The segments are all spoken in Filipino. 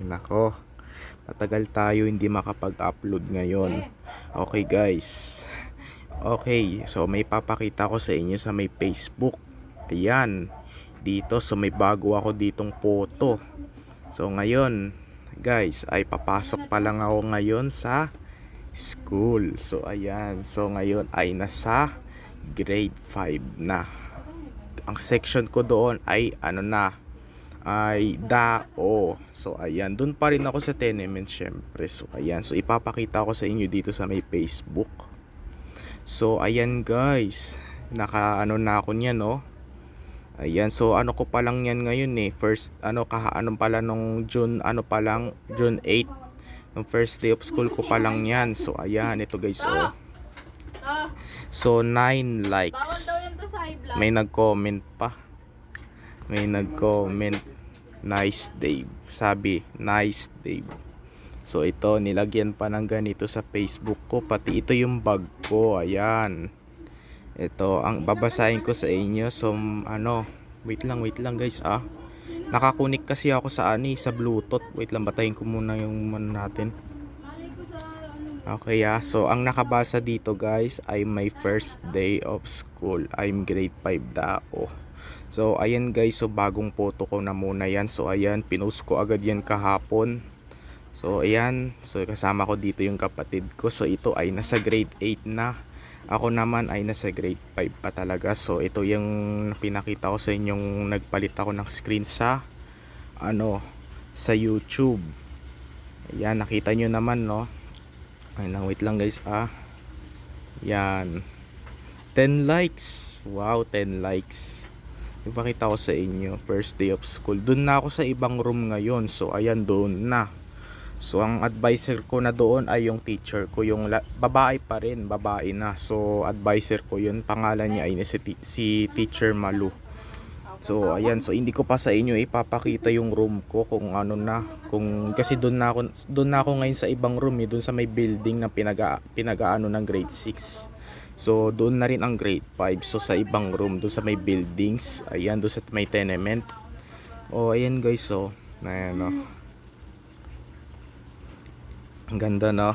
Nako, matagal tayo hindi makapag-upload ngayon. Okay guys. Okay, so may papakita ko sa inyo sa may Facebook. Ayan. Dito, so may bago ako ditong photo. So ngayon, guys, ay papasok pa lang ako ngayon sa school. So ayan. So ngayon ay nasa grade 5 na. Ang section ko doon ay DAO. So ayan, dun pa rin ako sa tenement syempre. So ayan, so ipapakita ko sa inyo dito sa may Facebook. So ayan guys, naka na ako niyan, no. Ayan, so ko pa lang yan ngayon first pala nung June June 8, nung first day of school ko pa lang yan. So ayan, ito guys, so 9 likes. May nag-comment pa, nice Dave, sabi nice Dave. So ito, nilagyan pa ng ganito sa Facebook ko, pati ito yung bag ko. Ayan, ito ang babasahin ko sa inyo. So wait lang guys, nakakunik kasi ako sa sa Bluetooth. Wait lang, batayin ko muna yung natin. Okay, so ang nakabasa dito guys ay my first day of school, I'm grade 5 DAO. So ayan guys, so bagong photo ko na muna yan. So ayan, pinost ko agad yan kahapon. So ayan, so kasama ko dito yung kapatid ko. So ito ay nasa grade 8 na. Ako naman ay nasa grade 5 pa talaga. So ito yung pinakita ko sa inyong nagpalit ako ng screen sa sa YouTube. Ayan, nakita nyo naman, no. Ayun, wait lang guys, yan, 10 likes. Wow, 10 likes. Ipakita ko sa inyo, first day of school. Doon na ako sa ibang room ngayon. So ayan, doon na. So ang advisor ko na doon ay yung teacher ko, yung babae pa rin, babae na. So advisor ko yun, pangalan niya ay si Teacher Malu. So ayan, so hindi ko pa sa inyo ipapakita yung room ko kung kung kasi doon na ako ngayon sa ibang room, doon sa may building na pinagaano ng grade 6. So doon na rin ang grade 5. So sa ibang room doon sa may buildings, ayan, doon sa may tenement. Ayan guys, so ayan, ang ganda, no.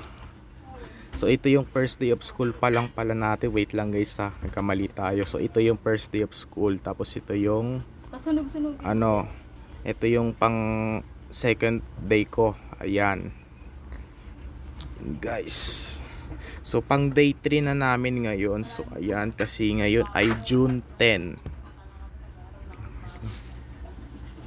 So ito yung first day of school pa lang pala natin. Wait lang guys, nagkamali tayo. So ito yung first day of school, tapos ito yung ito yung pang second day ko. Ayan guys, so pang day 3 na namin ngayon. So ayan, kasi ngayon ay June 10.